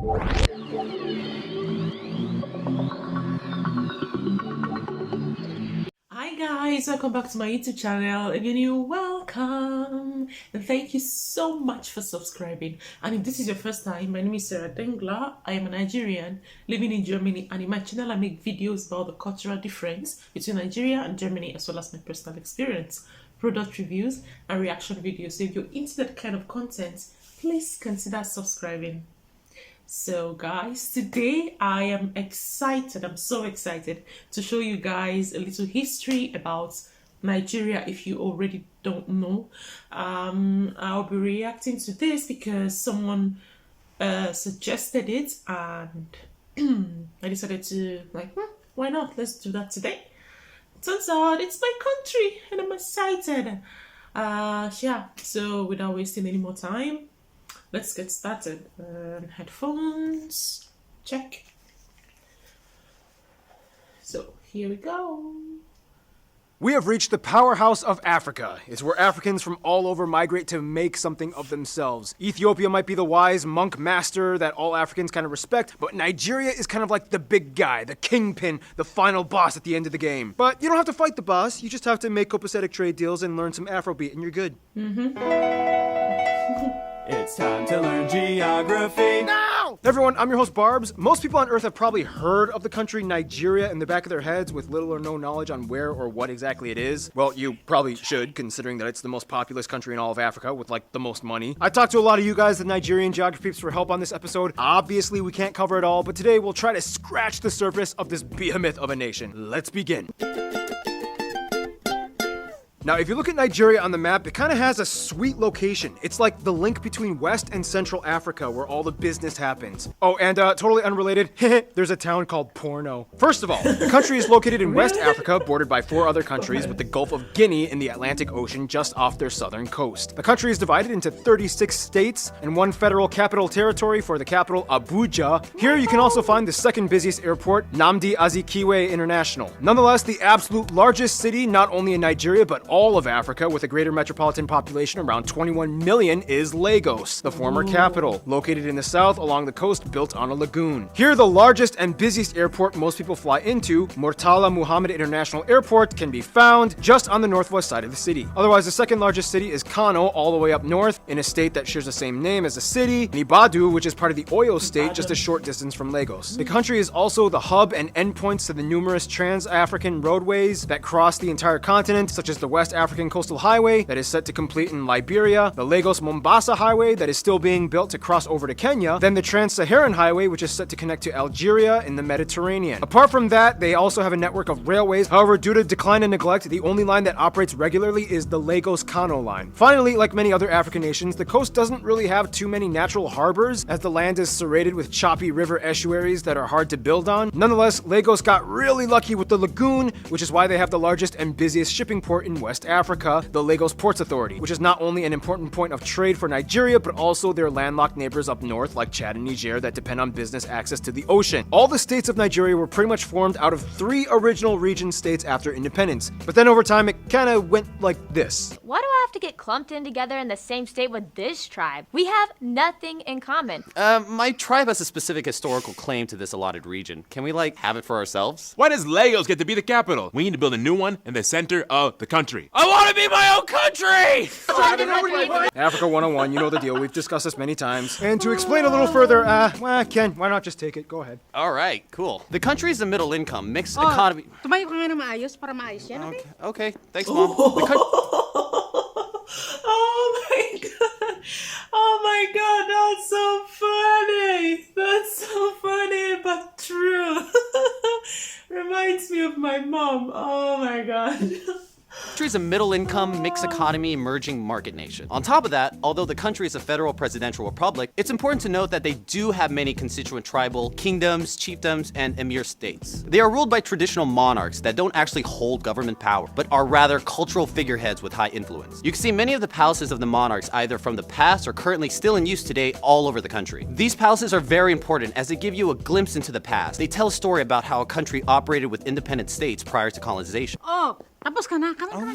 Hi guys, welcome back to my YouTube channel. Again, you're welcome and thank you so much for subscribing. And if this is your first time, my name is Sarah Dengla. I am a Nigerian living in Germany, and in my channel I make videos about the cultural difference between Nigeria and Germany, as well as my personal experience, product reviews and reaction videos. So if you're into that kind of content, please consider subscribing. So guys, today I am excited. I'm so excited to show you guys a little history about Nigeria if you already don't know. I'll be reacting to this because someone suggested it, and I decided to why not? Let's do that today. Turns out it's my country and I'm excited. Yeah, so without wasting any more time, let's get started. Headphones, check. So here we go. We have reached the powerhouse of Africa. It's where Africans from all over migrate to make something of themselves. Ethiopia might be the wise monk master that all Africans kind of respect, but Nigeria is kind of like the big guy, the kingpin, the final boss at the end of the game. But you don't have to fight the boss, you just have to make copacetic trade deals and learn some Afrobeat and you're good. It's time to learn geography. Now! Everyone, I'm your host Barbs. Most people on Earth have probably heard of the country Nigeria in the back of their heads with little or no knowledge on where or what exactly it is. Well, you probably should, considering that it's the most populous country in all of Africa with like the most money. I talked to a lot of you guys, the Nigerian geography peeps, for help on this episode. Obviously, we can't cover it all, but today we'll try to scratch the surface of this behemoth of a nation. Let's begin. Now, if you look at Nigeria on the map, it kind of has a sweet location. It's like the link between West and Central Africa where all the business happens. Oh, and totally unrelated, there's a town called Porno. First of all, the country is located in West Africa, bordered by 4 other countries, with the Gulf of Guinea in the Atlantic Ocean just off their southern coast. The country is divided into 36 states and 1 federal capital territory for the capital, Abuja. Here you can also find the second busiest airport, Nnamdi Azikiwe International. Nonetheless, the absolute largest city, not only in Nigeria, but all of Africa, with a greater metropolitan population around 21 million, is Lagos, the former capital, located in the south along the coast, built on a lagoon. Here, the largest and busiest airport most people fly into, Murtala Muhammed International Airport, can be found just on the northwest side of the city. Otherwise, the second largest city is Kano, all the way up north, in a state that shares the same name as the city, Nibadu, which is part of the Oyo state, just a short distance from Lagos. The country is also the hub and endpoints to the numerous trans-African roadways that cross the entire continent, such as the West African Coastal Highway that is set to complete in Liberia, the Lagos-Mombasa Highway that is still being built to cross over to Kenya, then the Trans-Saharan Highway, which is set to connect to Algeria in the Mediterranean. Apart from that, they also have a network of railways. However, due to decline and neglect, the only line that operates regularly is the Lagos-Kano line. Finally, like many other African nations, the coast doesn't really have too many natural harbors, as the land is serrated with choppy river estuaries that are hard to build on. Nonetheless, Lagos got really lucky with the lagoon, which is why they have the largest and busiest shipping port in West Africa, the Lagos Ports Authority, which is not only an important point of trade for Nigeria, but also their landlocked neighbors up north like Chad and Niger that depend on business access to the ocean. All the states of Nigeria were pretty much formed out of 3 original region states after independence, but then over time it kind of went like this. Why do I have to get clumped in together in the same state with this tribe? We have nothing in common. My tribe has a specific historical claim to this allotted region. Can we, have it for ourselves? Why does Lagos get to be the capital? We need to build a new one in the center of the country. I want to be my own country! Africa 101, you know the deal. We've discussed this many times. And to explain a little further, Ken, why not just take it? Go ahead. All right, cool. The country is a middle income, mixed economy. Tumayo ka nga na maayos para maayos yan, okay? Okay, thanks, Mom. Oh my god. Oh my god, that's so funny. That's so funny, but true. Reminds me of my mom. Oh my god. country is a middle-income, mixed-economy, emerging market nation. On top of that, although the country is a federal presidential republic, it's important to note that they do have many constituent tribal kingdoms, chiefdoms, and emir states. They are ruled by traditional monarchs that don't actually hold government power, but are rather cultural figureheads with high influence. You can see many of the palaces of the monarchs either from the past or currently still in use today all over the country. These palaces are very important as they give you a glimpse into the past. They tell a story about how a country operated with independent states prior to colonization. Oh, tapos ka na. Come on.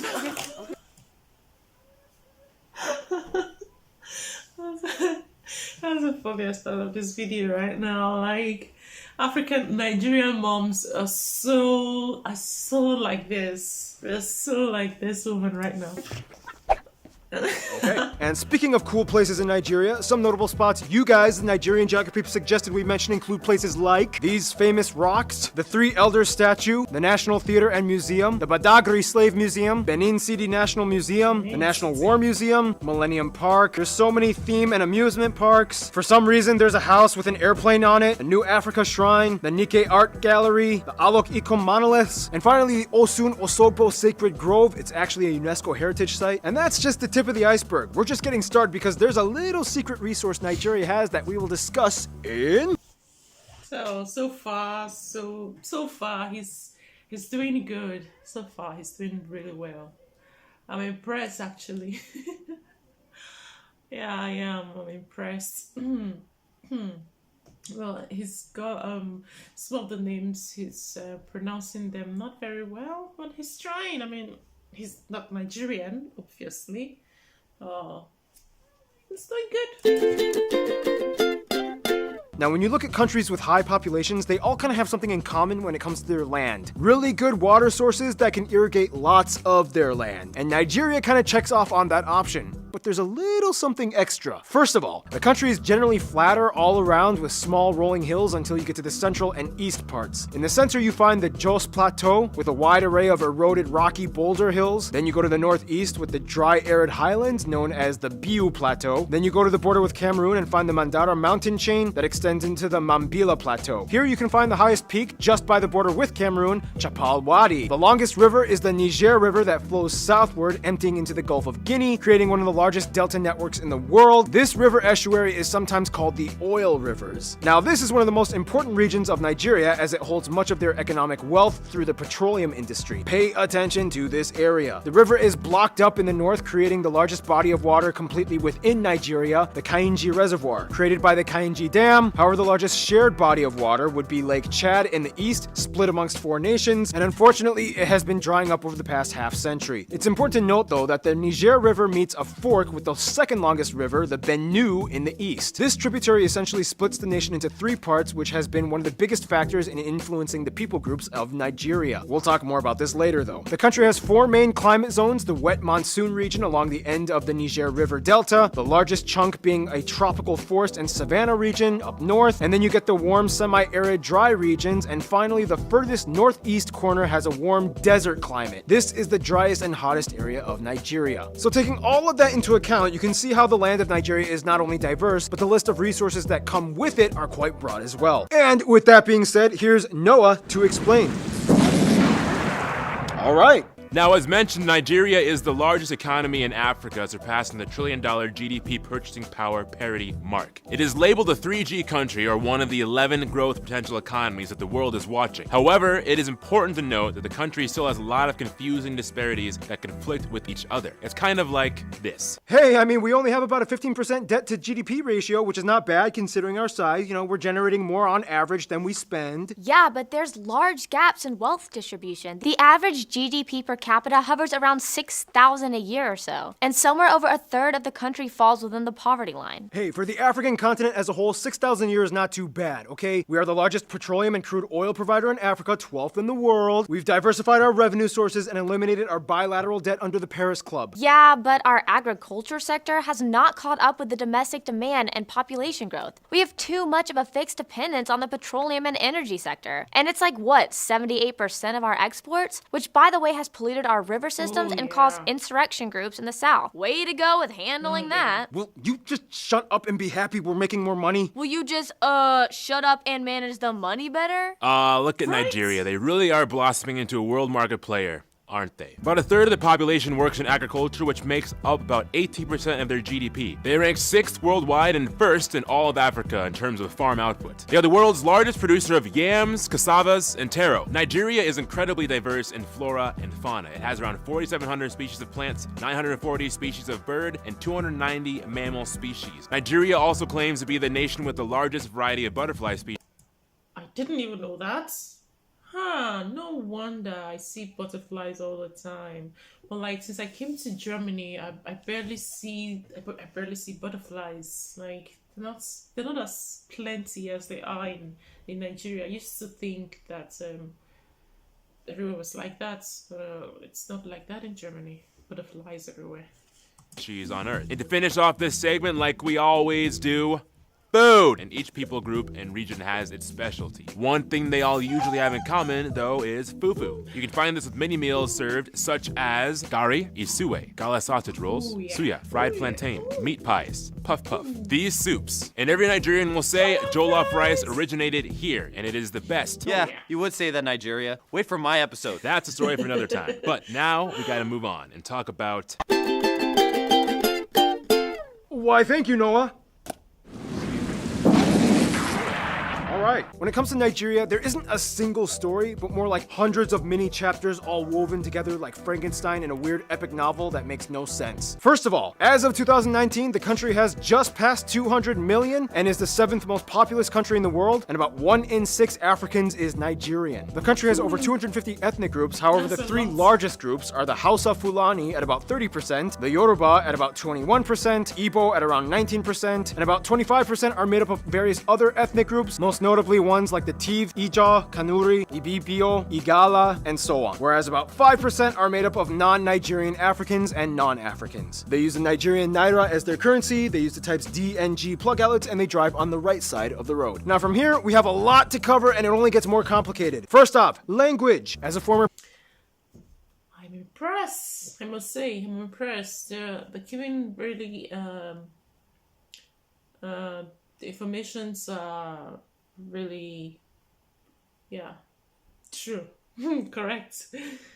That's the funniest part of this video right now. Like, African Nigerian moms are so like this. They're so like this woman right now. Okay. And speaking of cool places in Nigeria, some notable spots you guys, the Nigerian geography suggested we mention include places like these famous rocks, the Three Elders statue, the National Theater and Museum, the Badagry Slave Museum, Benin City National Museum, the National War Museum, Millennium Park. There's so many theme and amusement parks. For some reason, there's a house with an airplane on it, a New Africa Shrine, the Nikkei Art Gallery, the Alok Ikom monoliths, and finally the Osun Osogbo Sacred Grove. It's actually a UNESCO heritage site. And that's just the tip of the iceberg. We're just getting started because there's a little secret resource Nigeria has that we will discuss in... So far he's doing good. So far he's doing really well. I'm impressed actually. Yeah, I am. I'm impressed. Well, he's got some of the names he's pronouncing them not very well, but he's trying. I mean, he's not Nigerian, obviously. Oh, it's doing good. Now, when you look at countries with high populations, they all kind of have something in common when it comes to their land. Really good water sources that can irrigate lots of their land. And Nigeria kind of checks off on that option. But there's a little something extra. First of all, the country is generally flatter all around with small rolling hills until you get to the central and east parts. In the center, you find the Jos Plateau with a wide array of eroded rocky boulder hills. Then you go to the northeast with the dry arid highlands known as the Biu Plateau. Then you go to the border with Cameroon and find the Mandara mountain chain that extends into the Mambila Plateau. Here you can find the highest peak just by the border with Cameroon, Chapal Wadi. The longest river is the Niger River that flows southward, emptying into the Gulf of Guinea, creating one of the largest delta networks in the world. This river estuary is sometimes called the Oil Rivers. Now, this is one of the most important regions of Nigeria as it holds much of their economic wealth through the petroleum industry. Pay attention to this area. The river is blocked up in the north, creating the largest body of water completely within Nigeria, the Kainji Reservoir, created by the Kainji Dam. However, the largest shared body of water would be Lake Chad in the east, split amongst 4 nations, and unfortunately, it has been drying up over the past half century. It's important to note, though, that the Niger River meets a fork with the second longest river, the Benue, in the east. This tributary essentially splits the nation into 3 parts, which has been one of the biggest factors in influencing the people groups of Nigeria. We'll talk more about this later, though. The country has 4 main climate zones: the wet monsoon region along the end of the Niger River Delta, the largest chunk being a tropical forest and savanna region up north, and then you get the warm semi-arid dry regions, and finally the furthest northeast corner has a warm desert climate. This is the driest and hottest area of Nigeria. So taking all of that into account, you can see how the land of Nigeria is not only diverse, but the list of resources that come with it are quite broad as well. And with that being said, here's Noah to explain. All right. Now, as mentioned, Nigeria is the largest economy in Africa, surpassing the $1 trillion GDP purchasing power parity mark. It is labeled a 3G country, or one of the 11 growth potential economies that the world is watching. However, it is important to note that the country still has a lot of confusing disparities that conflict with each other. It's kind of like this. Hey, I mean, we only have about a 15% debt to GDP ratio, which is not bad considering our size. You know, we're generating more on average than we spend. Yeah, but there's large gaps in wealth distribution. The average GDP per capita hovers around $6,000 a year or so, and somewhere over a third of the country falls within the poverty line. Hey, for the African continent as a whole, 6,000 a year is not too bad, okay? We are the largest petroleum and crude oil provider in Africa, 12th in the world. We've diversified our revenue sources and eliminated our bilateral debt under the Paris Club. Yeah, but our agriculture sector has not caught up with the domestic demand and population growth. We have too much of a fixed dependence on the petroleum and energy sector. And it's like, what, 78% of our exports? Which, by the way, has polluted our river systems and caused insurrection groups in the South. Way to go with handling that. Will you just shut up and be happy we're making more money? Will you just, shut up and manage the money better? Look at Nigeria. They really are blossoming into a world market player, aren't they? About a third of the population works in agriculture, which makes up about 18% of their GDP. They rank 6th worldwide and 1st in all of Africa in terms of farm output. They are the world's largest producer of yams, cassavas, and taro. Nigeria is incredibly diverse in flora and fauna. It has around 4,700 species of plants, 940 species of bird, and 290 mammal species. Nigeria also claims to be the nation with the largest variety of butterfly species. I didn't even know that. No wonder I see butterflies all the time. But like, since I came to Germany, I barely see butterflies. Like, they're not as plenty as they are in Nigeria. I used to think that everywhere was like that. It's not like that in Germany. Butterflies everywhere. Cheese on Earth. And to finish off this segment, like we always do, food! And each people group and region has its specialty. One thing they all usually have in common, though, is fufu. You can find this with many meals served, such as gari, isue, gala sausage rolls, Ooh, yeah. suya, fried plantain, meat pies, puff puff. These soups. And every Nigerian will say jollof rice originated here, and it is the best. Yeah, yeah. you would say that, Nigeria. Wait for my episode. That's a story for another time. But now we gotta move on and talk about. Why, thank you, Noah. Alright, when it comes to Nigeria, there isn't a single story, but more like hundreds of mini chapters all woven together like Frankenstein in a weird epic novel that makes no sense. First of all, as of 2019, the country has just passed 200 million and is the 7th most populous country in the world, and about 1 in 6 Africans is Nigerian. The country has over 250 ethnic groups, however the That's a 3 lot. largest groups are the Hausa Fulani at about 30%, the Yoruba at about 21%, Igbo at around 19%, and about 25% are made up of various other ethnic groups, most notably ones like the Tiv, Ija, Kanuri, Ibibio, Igala, and so on. Whereas about 5% are made up of non-Nigerian Africans and non-Africans. They use the Nigerian Naira as their currency, they use the types D and G plug outlets, and they drive on the right side of the road. Now from here, we have a lot to cover and it only gets more complicated. First off, language. As a former I'm impressed. I must say, I'm impressed. They're giving really the informations are really, yeah, true, correct.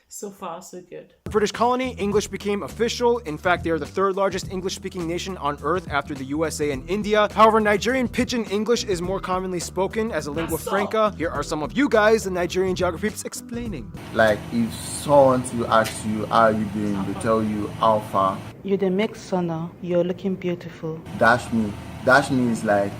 So far, so good. British colony, English became official. In fact, they are the 3rd largest English-speaking nation on Earth after the USA and India. However, Nigerian Pidgin English is more commonly spoken as a lingua That's all. franca. Here are some of you guys, the Nigerian geography peeps, explaining. Like if someone to ask you how are you doing, they tell you how far. You the make sonner, you're looking beautiful. Dash me. Dash me is like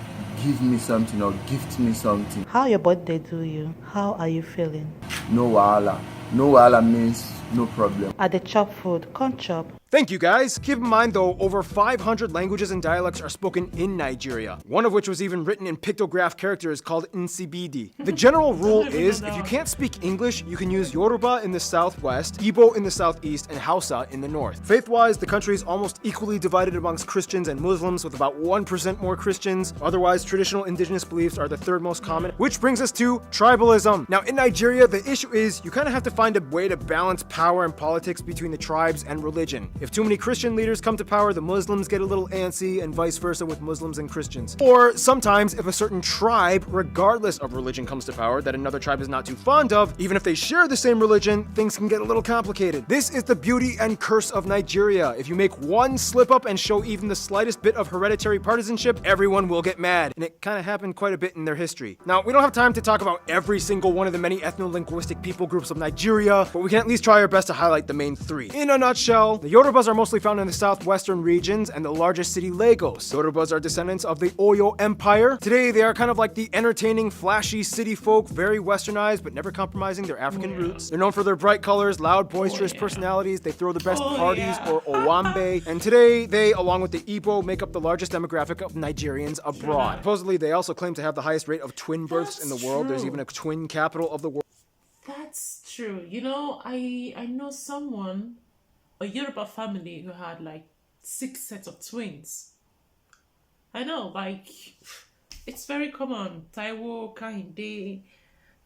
give me something or gift me something. How your birthday do you? How are you feeling? No wahala. No wahala means no problem. At the chop food, come chop. Thank you guys. Keep in mind though, over 500 languages and dialects are spoken in Nigeria, one of which was even written in pictograph characters called Nsibidi. The general rule is if you can't speak English, you can use Yoruba in the southwest, Igbo in the southeast, and Hausa in the north. Faith-wise, the country is almost equally divided amongst Christians and Muslims, with about 1% more Christians. Otherwise, traditional indigenous beliefs are the 3rd most common, which brings us to tribalism. Now in Nigeria, the issue is you kind of have to find a way to balance power and politics between the tribes and religion. If too many Christian leaders come to power, the Muslims get a little antsy, and vice versa with Muslims and Christians. Or sometimes if a certain tribe, regardless of religion, comes to power that another tribe is not too fond of, even if they share the same religion, things can get a little complicated. This is the beauty and curse of Nigeria. If you make one slip up and show even the slightest bit of hereditary partisanship, everyone will get mad. And it kind of happened quite a bit in their history. Now, we don't have time to talk about every single one of the many ethno-linguistic people groups of Nigeria, but we can at least try our best to highlight the main 3. In a nutshell, the Yorubas are mostly found in the southwestern regions and the largest city, Lagos. Yorubas are descendants of the Oyo Empire. Today, they are kind of like the entertaining, flashy city folk, very westernized, but never compromising their African roots. They're known for their bright colors, loud, boisterous personalities. They throw the best parties, or owambe. And today, they, along with the Igbo, make up the largest demographic of Nigerians abroad. Supposedly, they also claim to have the highest rate of twin births in the world. There's even a twin capital of the world. That's true. You know, I know someone, a Yoruba family who had like 6 sets of twins. I know, like, it's very common. Taiwo, Kahinde,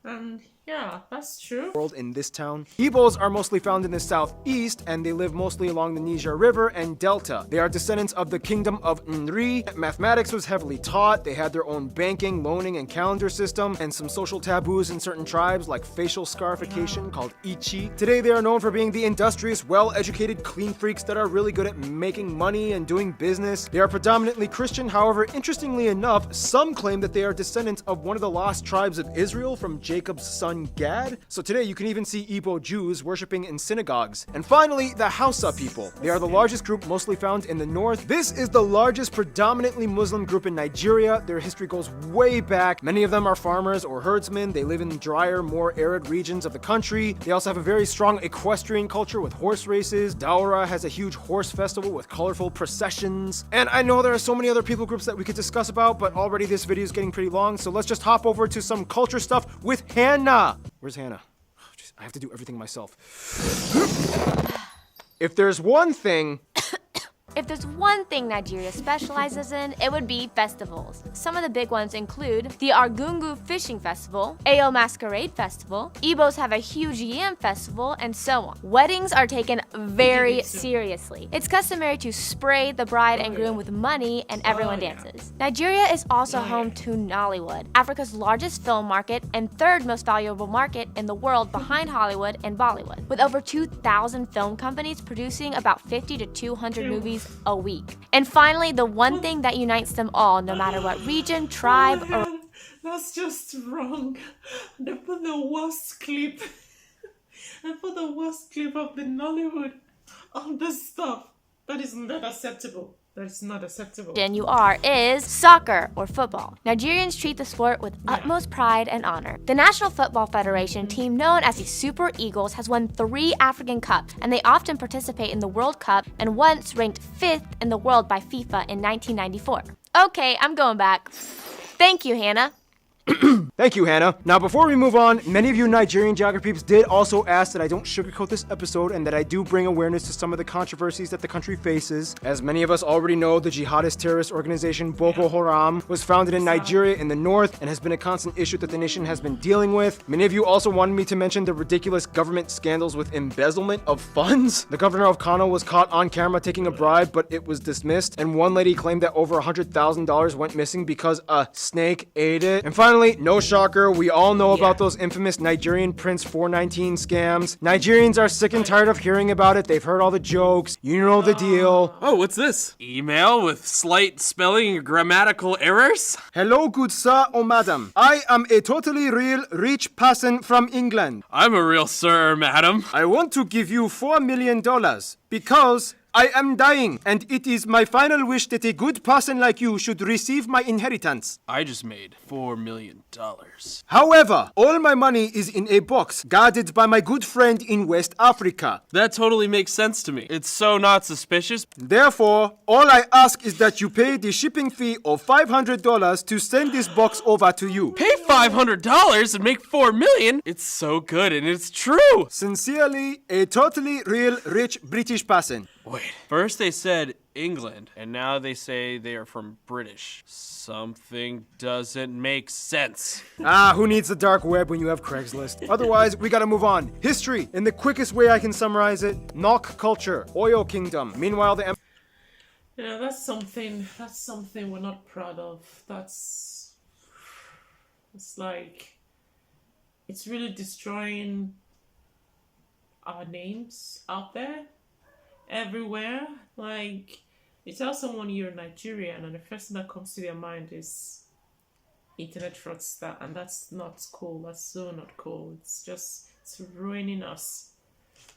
and yeah, that's true. World in this town. Igbos are mostly found in the southeast, and they live mostly along the Niger River and Delta. They are descendants of the kingdom of Nri. Mathematics was heavily taught. They had their own banking, loaning, and calendar system, and some social taboos in certain tribes, like facial scarification called Ichi. Today, they are known for being the industrious, well-educated, clean freaks that are really good at making money and doing business. They are predominantly Christian. However, interestingly enough, some claim that they are descendants of one of the lost tribes of Israel from Jacob Jacob's son Gad. So today you can even see Igbo Jews worshiping in synagogues. And finally, the Hausa people. They are the largest group mostly found in the north. This is the largest predominantly Muslim group in Nigeria. Their history goes way back. Many of them are farmers or herdsmen. They live in drier, more arid regions of the country. They also have a very strong equestrian culture with horse races. Daura has a huge horse festival with colorful processions. And I know there are so many other people groups that we could discuss about, but already this video is getting pretty long, so let's just hop over to some culture stuff with Hannah. Where's Hannah? Oh, jeez, I have to do everything myself. If there's one thing If there's one thing Nigeria specializes in, it would be festivals. Some of the big ones include the Argungu Fishing Festival, Ayo Masquerade Festival, Igbos have a huge yam festival, and so on. Weddings are taken very seriously. It's customary to spray the bride and groom with money, and everyone dances. Nigeria is also home to Nollywood, Africa's largest film market and third most valuable market in the world behind Hollywood and Bollywood, with over 2,000 film companies producing about 50 to 200 movies a week. And finally, the one thing that unites them all, no matter what region, tribe, or... That's just wrong. They put the worst clip. They put the worst clip of the Nollywood on this stuff. That is not acceptable. That is not acceptable. You are is soccer or football. Nigerians treat the sport with utmost pride and honor. The National Football Federation team known as the Super Eagles has won 3 African Cups, and they often participate in the World Cup and once ranked 5th in the world by FIFA in 1994. Okay, I'm going back. Thank you, Hannah. Thank you, Hannah. Now, before we move on, many of you Nigerian geography peeps did also ask that I don't sugarcoat this episode and that I do bring awareness to some of the controversies that the country faces. As many of us already know, the jihadist terrorist organization Boko Haram was founded in Nigeria in the north and has been a constant issue that the nation has been dealing with. Many of you also wanted me to mention the ridiculous government scandals with embezzlement of funds. The governor of Kano was caught on camera taking a bribe, but it was dismissed, and one lady claimed that over $100,000 went missing because a snake ate it. And finally, no shocker, we all know about those infamous Nigerian Prince 419 scams. Nigerians are sick and tired of hearing about it. They've heard all the jokes. You know the deal. Oh, what's this? Email with slight spelling and grammatical errors? Hello, good sir or madam. I am a totally real rich person from England. I'm a real sir, madam. I want to give you $4 million because I am dying, and it is my final wish that a good person like you should receive my inheritance. I just made $4 million. However, all my money is in a box guarded by my good friend in West Africa. That totally makes sense to me. It's so not suspicious. Therefore, all I ask is that you pay the shipping fee of $500 to send this box over to you. Pay $500 and make $4 million? It's so good and it's true. Sincerely, a totally real rich British person. Wait, first they said England, and now they say they are from British. Something doesn't make sense. Who needs the dark web when you have Craigslist? Otherwise, we gotta move on. History, in the quickest way I can summarize it, Nok culture, Oyo Kingdom. Meanwhile, the You know, that's something we're not proud of. It's like, it's really destroying our names out there. Everywhere. Like, you tell someone you're Nigerian and the first thing that comes to their mind is internet fraudster, and that's not cool. That's so not cool. It's ruining us.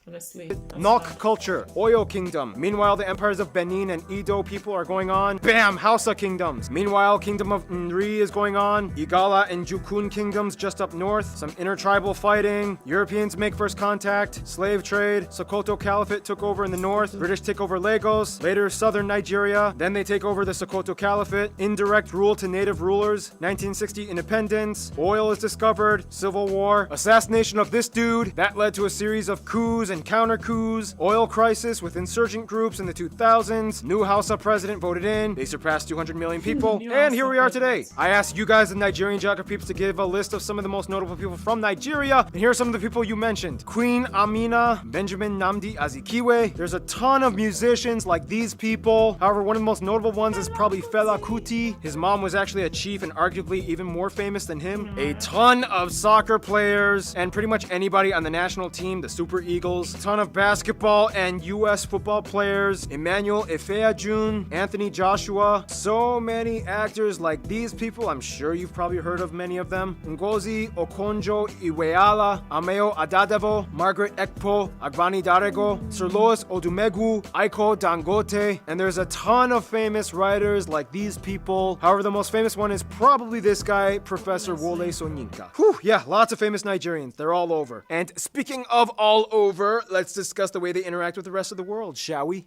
Honestly. Nok culture, Oyo Kingdom. Meanwhile, the empires of Benin and Edo people are going on. Bam! Hausa kingdoms. Meanwhile, Kingdom of Nri is going on. Igala and Jukun kingdoms just up north. Some intertribal fighting. Europeans make first contact. Slave trade. Sokoto Caliphate took over in the north. British take over Lagos. Later, southern Nigeria. Then they take over the Sokoto Caliphate. Indirect rule to native rulers. 1960 independence. Oil is discovered. Civil war. Assassination of this dude. That led to a series of coups and counter coups, oil crisis with insurgent groups in the 2000s, new Hausa president voted in, they surpassed 200 million people, and here we are today. I asked you guys, the Nigerian geography peeps, to give a list of some of the most notable people from Nigeria, and here are some of the people you mentioned. Queen Amina, Benjamin Nnamdi Azikiwe. There's a ton of musicians like these people. However, one of the most notable ones is probably Fela Kuti. His mom was actually a chief and arguably even more famous than him. A ton of soccer players, and pretty much anybody on the national team, the Super Eagles. models, a ton of basketball and US football players, Emmanuel Ifeajun, Anthony Joshua, so many actors like these people. I'm sure you've probably heard of many of them. Ngozi Okonjo-Iweala, Ameo Adadevo, Margaret Ekpo, Agbani Darego, Sir Lois Odumegu, Aiko Dangote, and there's a ton of famous writers like these people. However, the most famous one is probably this guy, Professor Wole Soyinka. Whew, yeah, lots of famous Nigerians. They're all over. And speaking of all over, let's discuss the way they interact with the rest of the world, shall we?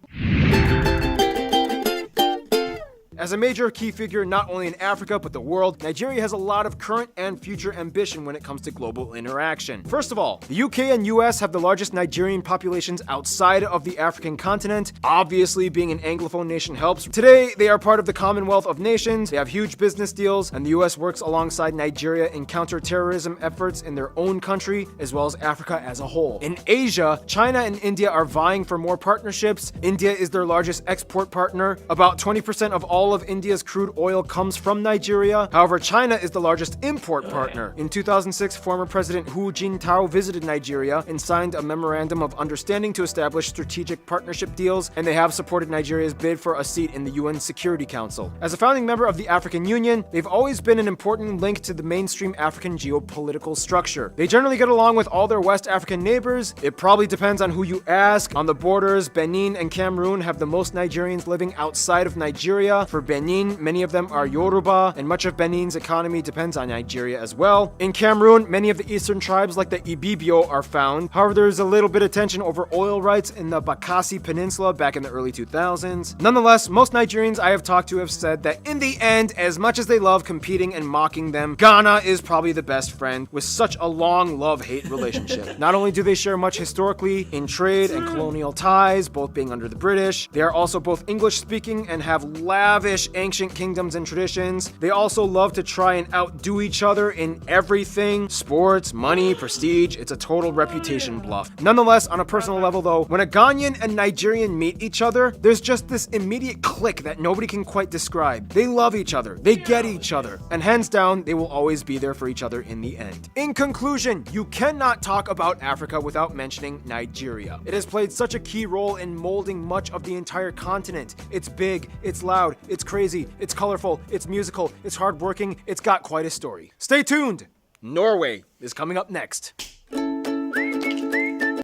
As a major key figure not only in Africa but the world, Nigeria has a lot of current and future ambition when it comes to global interaction. First of all, the UK and US have the largest Nigerian populations outside of the African continent. Obviously, being an Anglophone nation helps. Today, they are part of the Commonwealth of Nations, they have huge business deals, and the US works alongside Nigeria in counter-terrorism efforts in their own country, as well as Africa as a whole. In Asia, China and India are vying for more partnerships. India is their largest export partner. About 20% of all of India's crude oil comes from Nigeria. However, China is the largest import partner. In 2006, former President Hu Jintao visited Nigeria and signed a memorandum of understanding to establish strategic partnership deals, and they have supported Nigeria's bid for a seat in the UN Security Council. As a founding member of the African Union, they've always been an important link to the mainstream African geopolitical structure. They generally get along with all their West African neighbors. It probably depends on who you ask. On the borders, Benin and Cameroon have the most Nigerians living outside of Nigeria. For Benin, many of them are Yoruba, and much of Benin's economy depends on Nigeria as well. In Cameroon, many of the eastern tribes like the Ibibio are found. However, there's a little bit of tension over oil rights in the Bakassi Peninsula back in the early 2000s. Nonetheless, most Nigerians I have talked to have said that in the end, as much as they love competing and mocking them, Ghana is probably the best friend with such a long love-hate relationship. Not only do they share much historically in trade and colonial ties, both being under the British, they are also both English-speaking and have lavish ancient kingdoms and traditions. They also love to try and outdo each other in everything. Sports, money, prestige, it's a total reputation bluff. Nonetheless, on a personal level though, when a Ghanaian and Nigerian meet each other, there's just this immediate click that nobody can quite describe. They love each other, they get each other, and hands down, they will always be there for each other in the end. In conclusion, you cannot talk about Africa without mentioning Nigeria. It has played such a key role in molding much of the entire continent. It's big, it's loud, it's crazy, it's colorful, it's musical, it's hardworking, it's got quite a story. Stay tuned! Norway is coming up next. That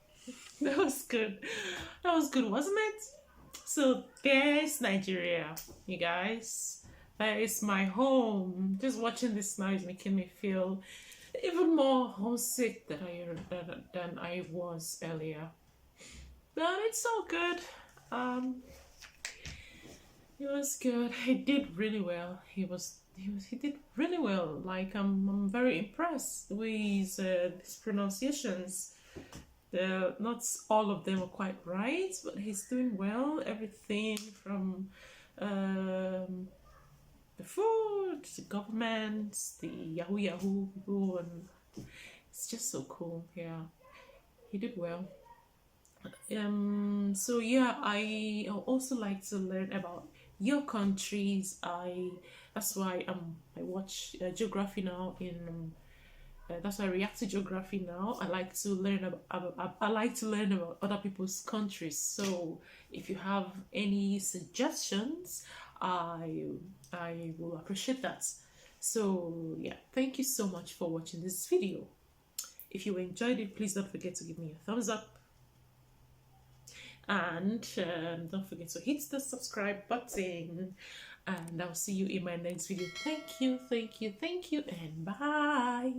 was good. That was good, wasn't it? So there's Nigeria, you guys. That is my home. Just watching this now is making me feel even more homesick than I was earlier. But it's all good. It was good. He did really well. He did really well. Like I'm very impressed with his pronunciations. Not all of them are quite right, but he's doing well. Everything from the food, the government, the Yahoo people, and it's just so cool. Yeah, he did well. So yeah, I also like to learn about your countries. That's why I watch geography now. That's why I react to geography now. I like to learn about other people's countries. So if you have any suggestions, I will appreciate that. So yeah, thank you so much for watching this video. If you enjoyed it, please don't forget to give me a thumbs up. And don't forget to hit the subscribe button. And I'll see you in my next video. Thank you, and bye.